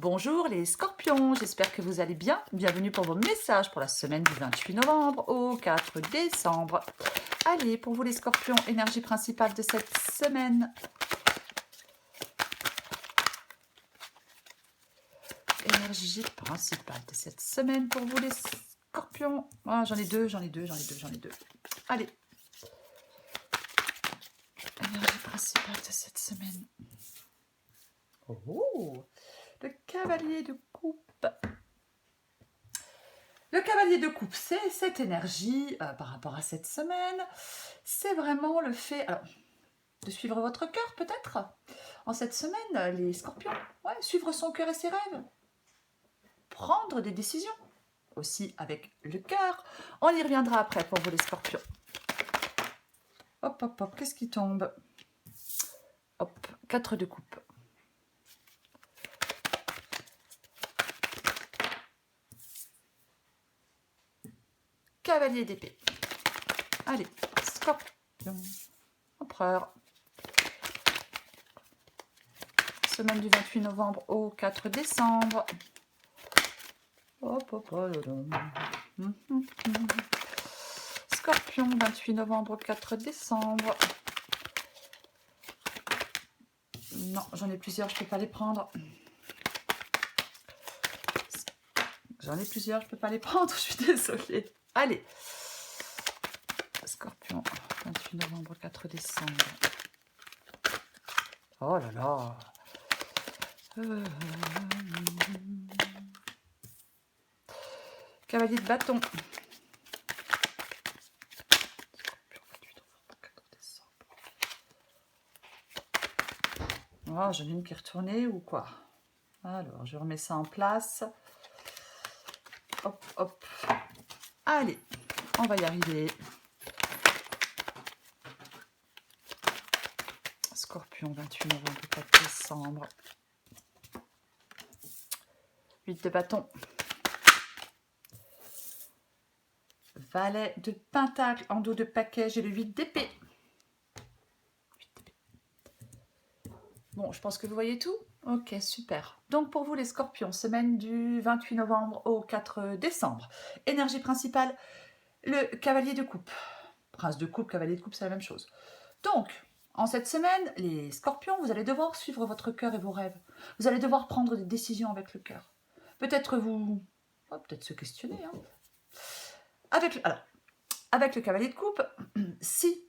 Bonjour les scorpions, j'espère que vous allez bien. Bienvenue pour vos messages pour la semaine du 28 novembre au 4 décembre. Allez, pour vous les scorpions, énergie principale de cette semaine. Énergie principale de cette semaine pour vous les scorpions. Ah, j'en ai deux. Allez. Énergie principale de cette semaine. Oh, le cavalier de coupe. Le cavalier de coupe, c'est cette énergie par rapport à cette semaine. C'est vraiment le fait de suivre votre cœur, peut-être. En cette semaine, les scorpions, suivre son cœur et ses rêves. Prendre des décisions, aussi avec le cœur. On y reviendra après pour vous, les scorpions. Hop, hop, hop, qu'est-ce qui tombe? Hop, 4 de coupe. Cavalier d'épée. Allez, scorpion. Empereur. Semaine du 28 novembre au 4 décembre. Hop, hop, hop. Scorpion, 28 novembre au 4 décembre. Non, j'en ai plusieurs, je ne peux pas les prendre. J'en ai plusieurs, je ne peux pas les prendre, je suis désolée. Allez. Scorpion, 28 novembre, 4 décembre. Oh là là. Cavalier de bâton. Oh, j'en ai une qui est retournée ou quoi? Alors, je remets ça en place. Hop, hop. Allez, on va y arriver. Scorpion, 28 novembre, 4 décembre. 8 de bâton. Valet de pentacle en dos de paquet, j'ai le 8 d'épée. Bon, je pense que vous voyez tout. Ok, super. Donc pour vous les scorpions, semaine du 28 novembre au 4 décembre. Énergie principale, le cavalier de coupe. Prince de coupe, cavalier de coupe, c'est la même chose. Donc, en cette semaine, les scorpions, vous allez devoir suivre votre cœur et vos rêves. Vous allez devoir prendre des décisions avec le cœur. Peut-être peut-être se questionner. Hein. Avec le cavalier de coupe, si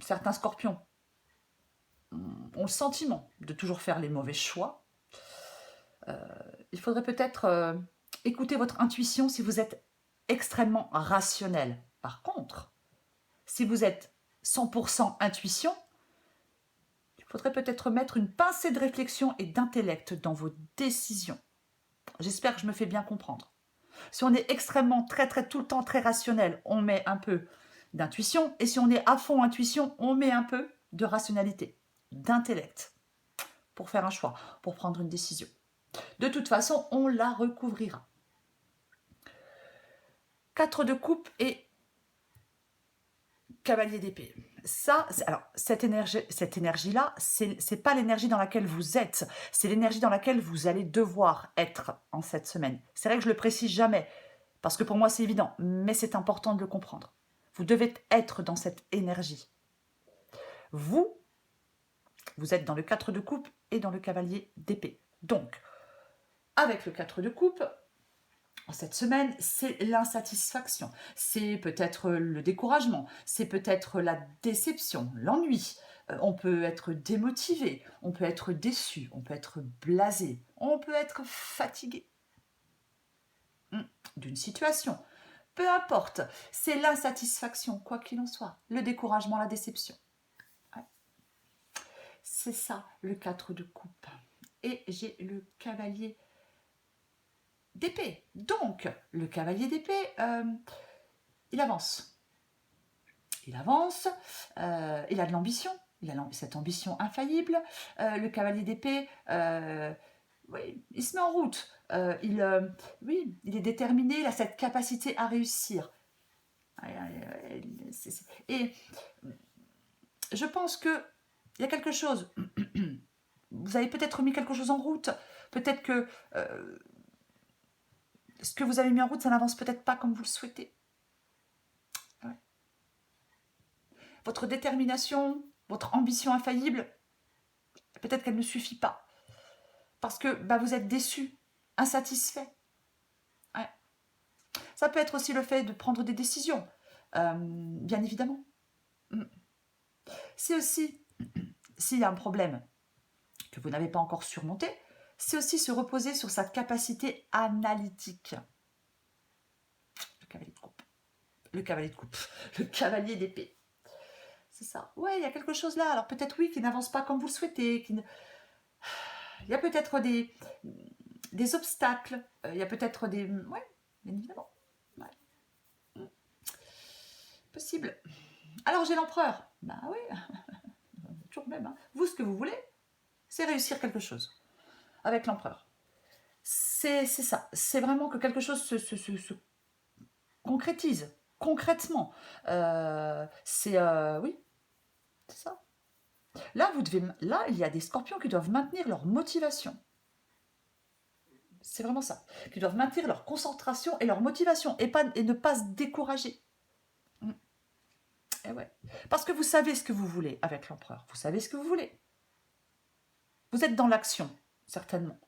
certains scorpions ont le sentiment de toujours faire les mauvais choix, il faudrait peut-être écouter votre intuition si vous êtes extrêmement rationnel. Par contre, si vous êtes 100% intuition, il faudrait peut-être mettre une pincée de réflexion et d'intellect dans vos décisions. J'espère que je me fais bien comprendre. Si on est extrêmement, tout le temps très rationnel, on met un peu d'intuition. Et si on est à fond intuition, on met un peu de rationalité, d'intellect pour faire un choix, pour prendre une décision. De toute façon, on la recouvrira. 4 de coupe et cavalier d'épée. Ça, alors cette énergie-là, c'est pas l'énergie dans laquelle vous êtes, c'est l'énergie dans laquelle vous allez devoir être en cette semaine. C'est vrai que je le précise jamais, parce que pour moi c'est évident, mais c'est important de le comprendre. Vous devez être dans cette énergie. Vous êtes dans le 4 de coupe et dans le cavalier d'épée. Donc, avec le 4 de coupe, cette semaine, c'est l'insatisfaction, c'est peut-être le découragement, c'est peut-être la déception, l'ennui. On peut être démotivé, on peut être déçu, on peut être blasé, on peut être fatigué d'une situation. Peu importe, c'est l'insatisfaction, quoi qu'il en soit, le découragement, la déception. Ouais. C'est ça, le 4 de coupe. Et j'ai le cavalier d'épée. Donc, le cavalier d'épée, il avance. Il avance, il a de l'ambition, il a cette ambition infaillible. Le cavalier d'épée, oui, il se met en route. Il est déterminé, il a cette capacité à réussir. Et je pense qu'il y a quelque chose. Vous avez peut-être mis quelque chose en route Peut-être que ce que vous avez mis en route, ça n'avance peut-être pas comme vous le souhaitez. Ouais. Votre détermination, votre ambition infaillible, peut-être qu'elle ne suffit pas. Parce que bah, vous êtes déçu, insatisfait. Ouais. Ça peut être aussi le fait de prendre des décisions, bien évidemment. C'est aussi, s'il y a un problème que vous n'avez pas encore surmonté, c'est aussi se reposer sur sa capacité analytique. Le cavalier de coupe. Le cavalier de coupe. Le cavalier d'épée. C'est ça. Ouais, il y a quelque chose là. Alors peut-être oui, qui n'avance pas comme vous le souhaitez. Il y a peut-être des obstacles. Il y a peut-être des... Ouais, bien évidemment. Ouais. Possible. Alors j'ai l'empereur. Ben oui, toujours même. Hein. Vous, ce que vous voulez, c'est réussir quelque chose. Avec l'empereur. C'est ça. C'est vraiment que quelque chose se concrétise. Concrètement. Oui, c'est ça. Là, il y a des scorpions qui doivent maintenir leur motivation. C'est vraiment ça. Qui doivent maintenir leur concentration et leur motivation et ne pas se décourager. Et ouais. Parce que vous savez ce que vous voulez avec l'empereur. Vous savez ce que vous voulez. Vous êtes dans l'action, certainement.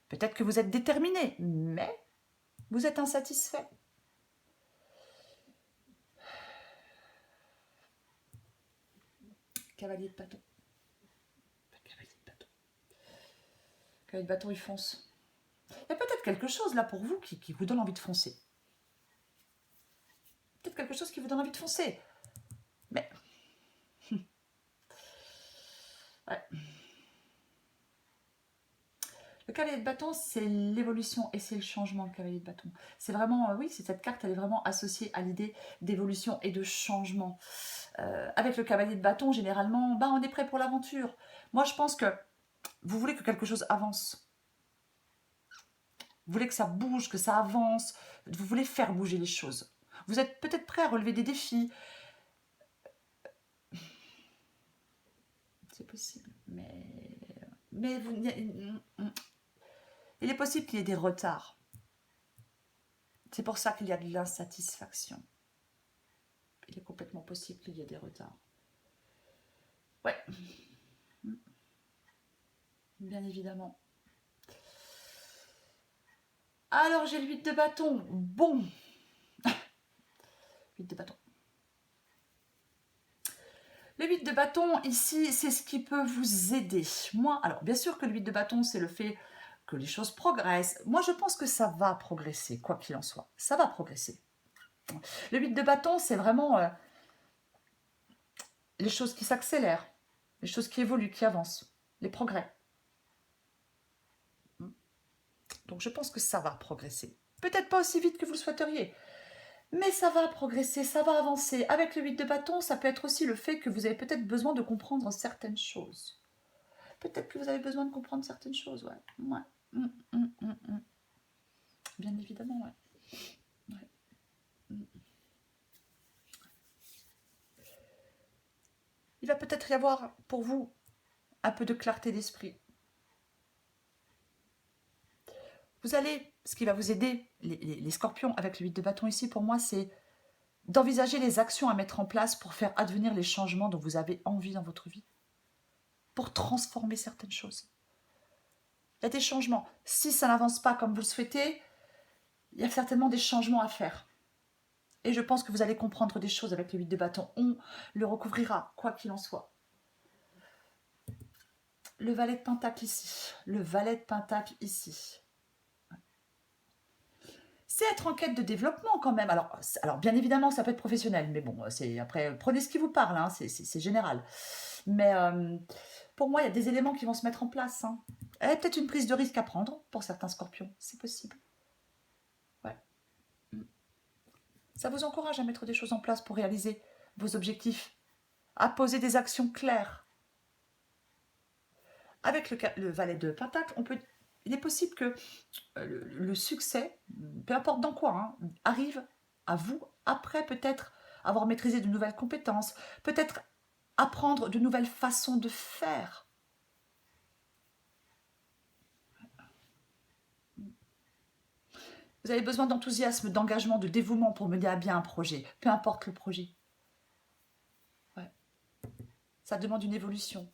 Peut-être que vous êtes déterminé, mais vous êtes insatisfait. Cavalier de bâton. Cavalier de bâton. Cavalier de bâton, il fonce. Il y a peut-être quelque chose là pour vous qui vous donne envie de foncer. Peut-être quelque chose qui vous donne envie de foncer. Mais... ouais. Le cavalier de bâton, c'est l'évolution et c'est le changement, le cavalier de bâton. C'est vraiment, oui, cette carte, elle est vraiment associée à l'idée d'évolution et de changement. Avec le cavalier de bâton, généralement, on est prêt pour l'aventure. Moi, je pense que vous voulez que quelque chose avance. Vous voulez que ça bouge, que ça avance. Vous voulez faire bouger les choses. Vous êtes peut-être prêt à relever des défis. C'est possible, mais vous, il est possible qu'il y ait des retards. C'est pour ça qu'il y a de l'insatisfaction. Il est complètement possible qu'il y ait des retards. Ouais. Bien évidemment. Alors, j'ai le 8 de bâton. Bon. 8 de bâton. Le 8 de bâton, ici, c'est ce qui peut vous aider. Moi, alors, bien sûr que le 8 de bâton, c'est le fait que les choses progressent. Moi, je pense que ça va progresser, quoi qu'il en soit. Ça va progresser. Le 8 de bâton, c'est vraiment les choses qui s'accélèrent, les choses qui évoluent, qui avancent, les progrès. Donc, je pense que ça va progresser. Peut-être pas aussi vite que vous le souhaiteriez, mais ça va progresser, ça va avancer. Avec le 8 de bâton, ça peut être aussi le fait que vous avez peut-être besoin de comprendre certaines choses. Peut-être que vous avez besoin de comprendre certaines choses, ouais. Bien évidemment, ouais. Il va peut-être y avoir pour vous un peu de clarté d'esprit. Vous allez, ce qui va vous aider, les scorpions avec le 8 de bâton ici, pour moi, c'est d'envisager les actions à mettre en place pour faire advenir les changements dont vous avez envie dans votre vie. Pour transformer certaines choses. Il y a des changements. Si ça n'avance pas comme vous le souhaitez, il y a certainement des changements à faire. Et je pense que vous allez comprendre des choses avec le 8 de bâton. On le recouvrira, quoi qu'il en soit. Le valet de pentacle ici. Le valet de pentacle ici. C'est être en quête de développement quand même. Alors bien évidemment, ça peut être professionnel, mais bon, après, prenez ce qui vous parle, hein, c'est général. Mais pour moi, il y a des éléments qui vont se mettre en place. Hein. Il y a peut-être une prise de risque à prendre pour certains scorpions, c'est possible. Ouais. Ça vous encourage à mettre des choses en place pour réaliser vos objectifs, à poser des actions claires. Avec le valet de pentacle, il est possible que le succès, peu importe dans quoi, hein, arrive à vous après peut-être avoir maîtrisé de nouvelles compétences, peut-être apprendre de nouvelles façons de faire. Vous avez besoin d'enthousiasme, d'engagement, de dévouement pour mener à bien un projet, peu importe le projet. Ouais. Ça demande une évolution.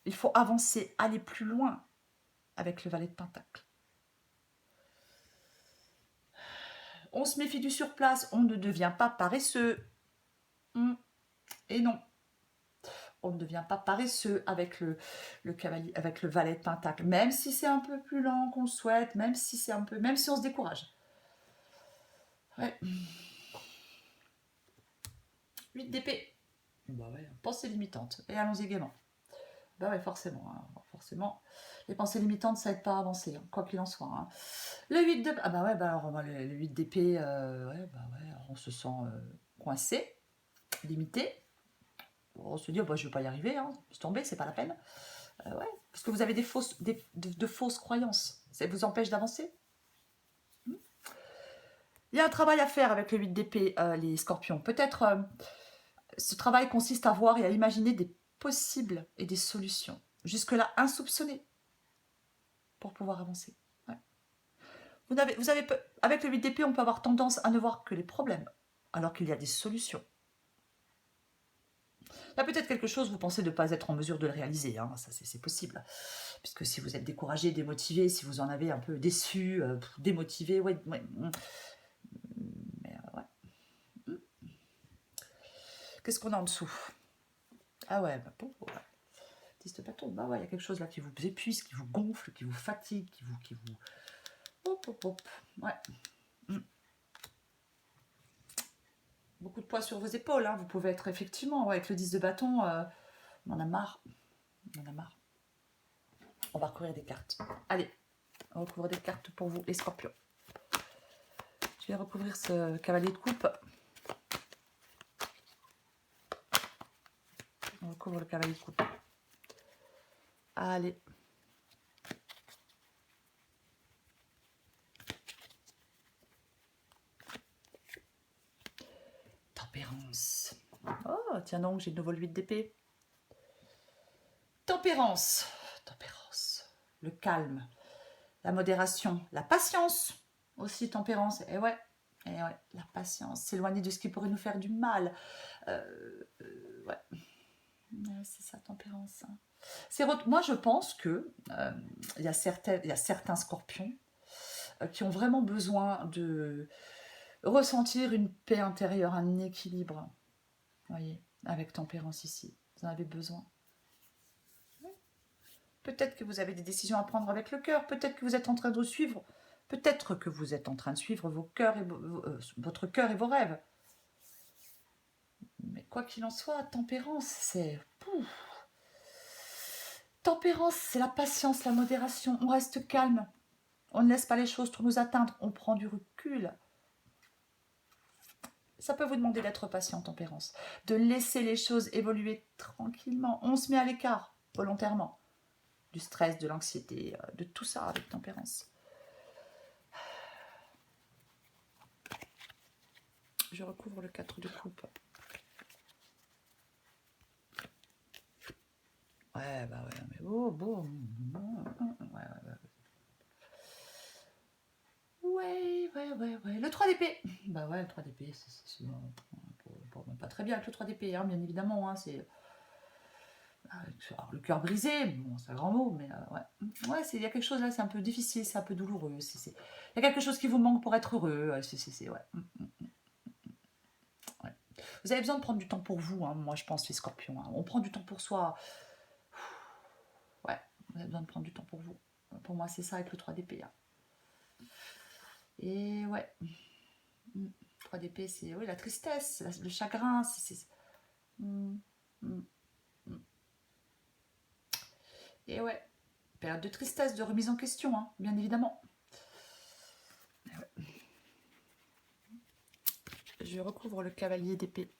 Il faut avancer, aller plus loin avec le valet de Pentacle. On se méfie du surplace, on ne devient pas paresseux. Et non, on ne devient pas paresseux avec le cavalier, avec le valet de Pentacle, même si c'est un peu plus lent qu'on le souhaite, même si on se décourage. Ouais. 8 d'épée. Bah ouais, pensée limitante. Et allons-y gaiement. Bah ouais, forcément. Hein, forcément. Les pensées limitantes, ça aide pas à avancer, hein, quoi qu'il en soit. Hein. Le 8 de... Ah bah ouais, bah alors, le 8 d'épée, on se sent coincé, limité. On se dit, oh, bah, je ne vais pas y arriver, hein. Je tomber, c'est pas la peine. Ouais, parce que vous avez de fausses croyances. Ça vous empêche d'avancer. Il y a un travail à faire avec le 8 d'épée, les scorpions. Peut-être ce travail consiste à voir et à imaginer des possibles et des solutions, jusque-là insoupçonnées, pour pouvoir avancer. Ouais. Avec le 8 d'épée, on peut avoir tendance à ne voir que les problèmes, alors qu'il y a des solutions. Là, peut-être quelque chose, vous pensez ne pas être en mesure de le réaliser, hein, ça c'est possible. Puisque si vous êtes découragé, démotivé, si vous en avez un peu déçu, démotivé, ouais. Mais ouais. Qu'est-ce qu'on a en dessous? Ah ouais, bah bon, ouais. 10 de bâton, bah ouais, il y a quelque chose là qui vous épuise, qui vous gonfle, qui vous fatigue, qui vous... Hop. Ouais. Beaucoup de poids sur vos épaules, hein. Vous pouvez être effectivement, ouais, avec le 10 de bâton, on en a marre. On va recouvrir des cartes. Allez, on va recouvrir des cartes pour vous, les scorpions. Je vais recouvrir ce cavalier de coupe. On recouvre le cavalier de coupe. Allez. Tempérance. Oh, tiens donc, j'ai de nouveau le 8 d'épée. Tempérance. Le calme, la modération, la patience. Aussi, tempérance. Et ouais, la patience. S'éloigner de ce qui pourrait nous faire du mal. Ouais, c'est ça, tempérance. Moi, je pense que il y a certains scorpions qui ont vraiment besoin de ressentir une paix intérieure, un équilibre. Vous voyez, avec tempérance ici. Vous en avez besoin. Peut-être que vous avez des décisions à prendre avec le cœur. Peut-être que vous êtes en train de suivre. Peut-être que vous êtes en train de suivre votre cœur et vos rêves. Mais quoi qu'il en soit, tempérance, c'est... Tempérance, c'est la patience, la modération. On reste calme. On ne laisse pas les choses trop nous atteindre. On prend du recul. Ça peut vous demander d'être patient, tempérance. De laisser les choses évoluer tranquillement. On se met à l'écart, volontairement. Du stress, de l'anxiété, de tout ça avec tempérance. Je recouvre le 4 de coupe. Ouais, bah ouais, mais oh, bon. Ouais. Le 3 d'épée. Bah ouais, le 3 d'épée, c'est pas très bien avec le 3 d'épée, hein, bien évidemment. Hein, c'est le cœur brisé, bon, c'est un grand mot, mais ouais, il y a quelque chose là, c'est un peu difficile, c'est un peu douloureux. Il y a quelque chose qui vous manque pour être heureux. Ouais. Ouais. Vous avez besoin de prendre du temps pour vous, hein, moi je pense, les scorpions. Hein. On prend du temps pour soi. Ouais, vous avez besoin de prendre du temps pour vous. Pour moi, c'est ça avec le 3 d'épée. Hein. Et ouais. 3 d'épée, c'est la tristesse, le chagrin. Et ouais, période de tristesse, de remise en question, hein, bien évidemment. Ouais. Je recouvre le cavalier d'épée.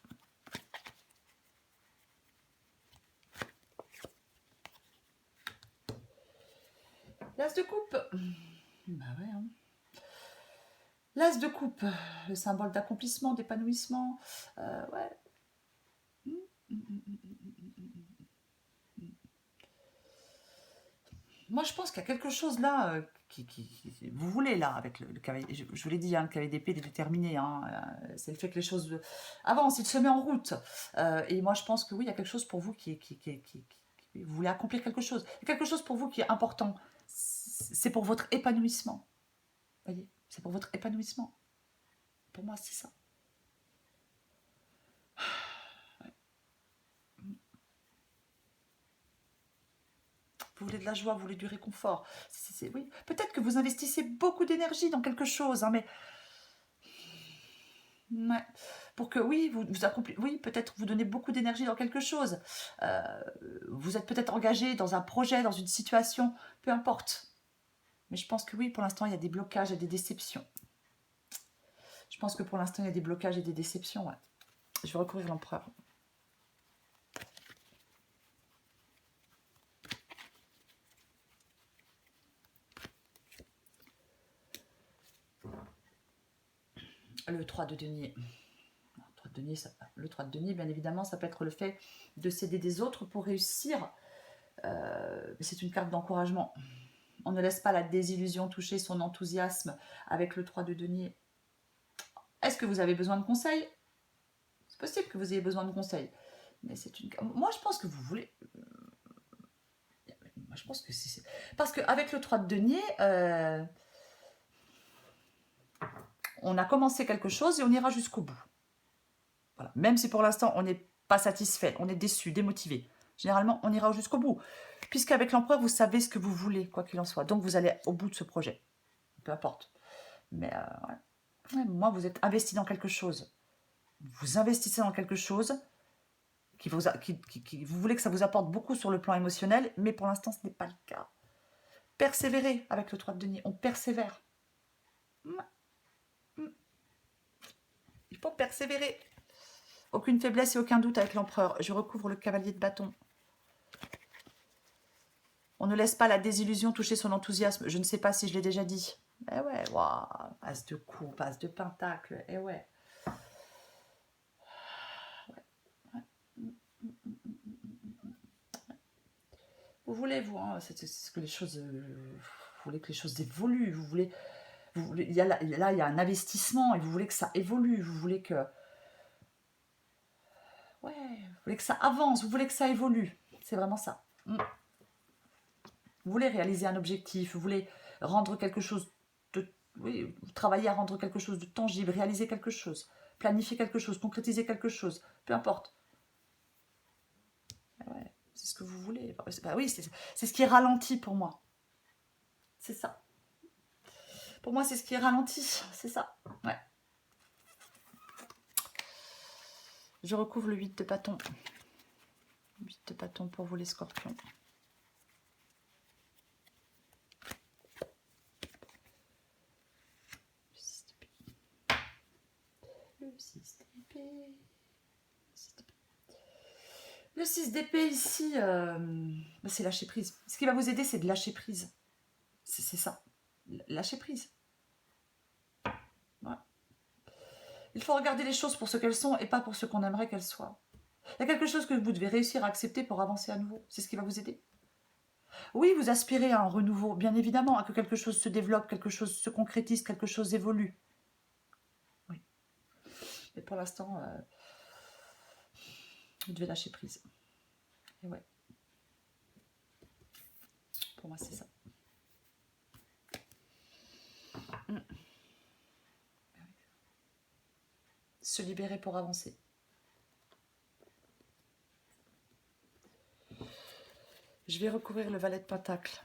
L'as de coupe. Bah ouais. Hein. L'as de coupe, le symbole d'accomplissement, d'épanouissement. Ouais. Moi, je pense qu'il y a quelque chose là vous voulez là, avec le cavalier, je vous l'ai dit, hein, le cavalier d'épée, il est déterminé, hein, c'est le fait que les choses avancent, il se met en route. Et moi, je pense que oui, il y a quelque chose pour vous vous voulez accomplir quelque chose. Il y a quelque chose pour vous qui est important. C'est pour votre épanouissement. Vous voyez, c'est pour votre épanouissement. Pour moi, c'est ça. Vous voulez de la joie, vous voulez du réconfort. Oui. Peut-être que vous investissez beaucoup d'énergie dans quelque chose, hein, mais ouais. Pour que oui, vous accomplissez, oui, peut-être vous donnez beaucoup d'énergie dans quelque chose. Vous êtes peut-être engagé dans un projet, dans une situation, peu importe. Mais je pense que oui, pour l'instant, il y a des blocages et des déceptions. Je pense que pour l'instant, il y a des blocages et des déceptions. Ouais. Je vais recourir l'empereur. Le 3 de denier. Le 3 de denier, bien évidemment, ça peut être le fait de s'aider des autres pour réussir. C'est une carte d'encouragement. On ne laisse pas la désillusion toucher son enthousiasme avec le 3 de denier. Est-ce que vous avez besoin de conseils? C'est possible que vous ayez besoin de conseils. Mais c'est une... Moi, je pense que vous voulez... Moi, je pense que c'est... Parce qu'avec le 3 de denier, on a commencé quelque chose et on ira jusqu'au bout. Voilà. Même si pour l'instant, on n'est pas satisfait, on est déçu, démotivé. Généralement, on ira jusqu'au bout. Puisqu'avec l'empereur, vous savez ce que vous voulez, quoi qu'il en soit. Donc, vous allez au bout de ce projet. Peu importe. Mais ouais. Moi, vous êtes investi dans quelque chose. Vous investissez dans quelque chose vous voulez que ça vous apporte beaucoup sur le plan émotionnel, mais pour l'instant, ce n'est pas le cas. Persévérez avec le 3 de denier. On persévère. Il faut persévérer. Aucune faiblesse et aucun doute avec l'empereur. Je recouvre le cavalier de bâton. On ne laisse pas la désillusion toucher son enthousiasme. Je ne sais pas si je l'ai déjà dit. Eh ouais, waouh. As de coupe, as de pentacle. Eh ouais. Vous voulez, vous, hein, c'est que les choses... vous voulez que les choses évoluent. Vous voulez il y a un investissement et vous voulez que ça évolue. Vous voulez que... Ouais, vous voulez que ça avance. Vous voulez que ça évolue. C'est vraiment ça. Vous voulez réaliser un objectif. Vous voulez rendre quelque chose de... Oui, travailler à rendre quelque chose de tangible. Réaliser quelque chose. Planifier quelque chose. Concrétiser quelque chose. Peu importe. Ouais, c'est ce que vous voulez. Bah oui, c'est ce qui est ralenti pour moi. C'est ça. Pour moi, c'est ce qui est ralenti. C'est ça. Ouais. Je recouvre le 8 de bâton. 8 de bâton pour vous les scorpions. Le 6 d'épée. Le 6 d'épée ici, c'est lâcher prise. Ce qui va vous aider, c'est de lâcher prise. C'est ça. Lâcher prise. Ouais. Il faut regarder les choses pour ce qu'elles sont et pas pour ce qu'on aimerait qu'elles soient. Il y a quelque chose que vous devez réussir à accepter pour avancer à nouveau. C'est ce qui va vous aider. Oui, vous aspirez à un renouveau, bien évidemment, à que quelque chose se développe, quelque chose se concrétise, quelque chose évolue. Oui. Mais pour l'instant, vous devez lâcher prise. Et ouais. Pour moi, c'est ça. Se libérer pour avancer. Je vais recouvrir le valet de pentacle.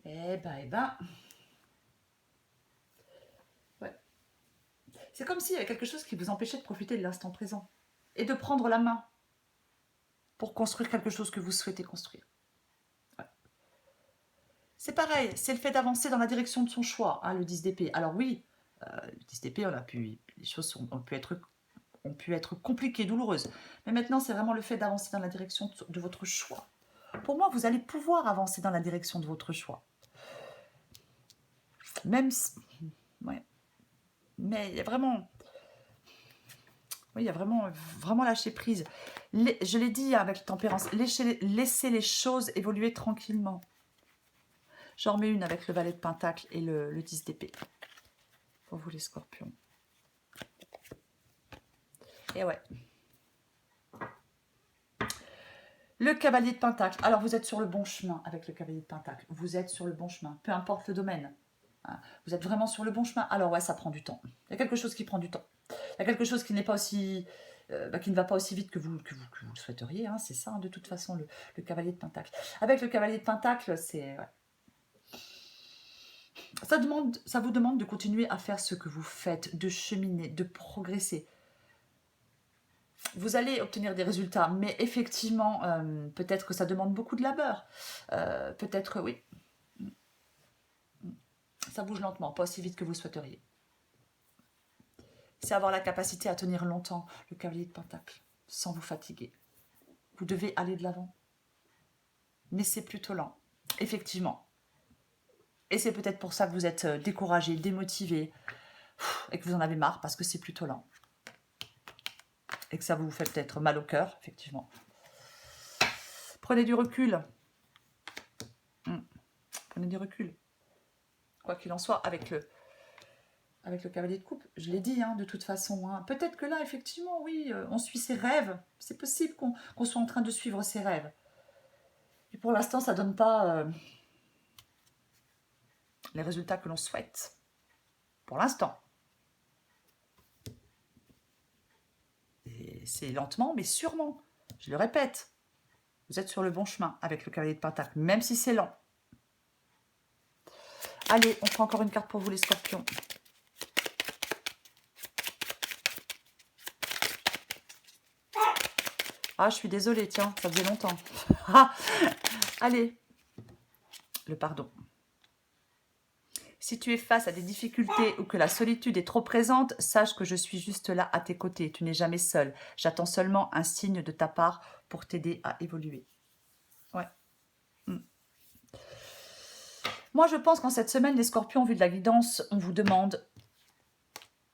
Eh ben. Ouais. C'est comme s'il y avait quelque chose qui vous empêchait de profiter de l'instant présent. Et de prendre la main pour construire quelque chose que vous souhaitez construire. Ouais. C'est pareil, c'est le fait d'avancer dans la direction de son choix, hein, le 10 d'épée. Alors oui, le 10 d'épée, les choses ont pu être compliquées, douloureuses. Mais maintenant, c'est vraiment le fait d'avancer dans la direction de votre choix. Pour moi, vous allez pouvoir avancer dans la direction de votre choix. Même si... Ouais. Mais il y a vraiment... Oui, il y a vraiment, vraiment lâcher prise. Je l'ai dit avec la tempérance, laissez les choses évoluer tranquillement. J'en remets une avec le valet de pentacle et le 10 d'épée. Pour vous les scorpions. Et ouais. Le cavalier de pentacle. Alors, vous êtes sur le bon chemin avec le cavalier de pentacle. Vous êtes sur le bon chemin, peu importe le domaine. Vous êtes vraiment sur le bon chemin. Alors, ouais, ça prend du temps. Il y a quelque chose qui prend du temps. Il y a quelque chose qui n'est pas aussi... qui ne va pas aussi vite que vous le souhaiteriez. Hein, c'est ça, hein, de toute façon, le cavalier de pentacle. Avec le cavalier de pentacle, c'est... Ouais. Ça vous demande de continuer à faire ce que vous faites, de cheminer, de progresser. Vous allez obtenir des résultats, mais effectivement, peut-être que ça demande beaucoup de labeur. Peut-être, oui. Ça bouge lentement, pas aussi vite que vous le souhaiteriez. C'est avoir la capacité à tenir longtemps le cavalier de pentacle, sans vous fatiguer. Vous devez aller de l'avant. Mais c'est plutôt lent, effectivement. Et c'est peut-être pour ça que vous êtes découragé, démotivé, et que vous en avez marre, parce que c'est plutôt lent. Et que ça vous fait peut-être mal au cœur, effectivement. Prenez du recul. Prenez du recul. Quoi qu'il en soit, avec le cavalier de coupe, je l'ai dit, hein, de toute façon. Hein. Peut-être que là, effectivement, oui, on suit ses rêves. C'est possible qu'on soit en train de suivre ses rêves. Et pour l'instant, ça ne donne pas les résultats que l'on souhaite. Pour l'instant. Et c'est lentement, mais sûrement. Je le répète. Vous êtes sur le bon chemin avec le cavalier de pentacle, même si c'est lent. Allez, on prend encore une carte pour vous, les scorpions. Ah, je suis désolée, tiens, ça faisait longtemps. Allez, le pardon. Si tu es face à des difficultés ou que la solitude est trop présente, sache que je suis juste là à tes côtés. Tu n'es jamais seul. J'attends seulement un signe de ta part pour t'aider à évoluer. Ouais. Moi, je pense qu'en cette semaine, les scorpions, vu de la guidance, on vous demande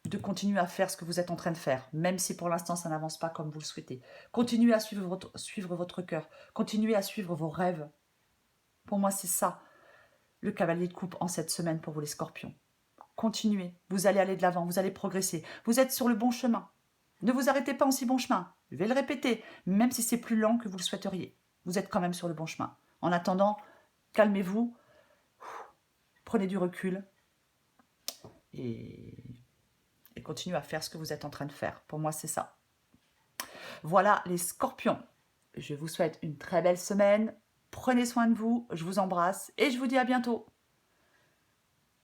de continuer à faire ce que vous êtes en train de faire, même si pour l'instant, ça n'avance pas comme vous le souhaitez. Continuez à suivre votre cœur. Continuez à suivre vos rêves. Pour moi, c'est ça, le cavalier de coupe en cette semaine pour vous, les scorpions. Continuez, vous allez aller de l'avant, vous allez progresser. Vous êtes sur le bon chemin. Ne vous arrêtez pas en si bon chemin. Je vais le répéter, même si c'est plus lent que vous le souhaiteriez. Vous êtes quand même sur le bon chemin. En attendant, calmez-vous, prenez du recul et continuez à faire ce que vous êtes en train de faire. Pour moi, c'est ça. Voilà les scorpions. Je vous souhaite une très belle semaine. Prenez soin de vous, je vous embrasse et je vous dis à bientôt.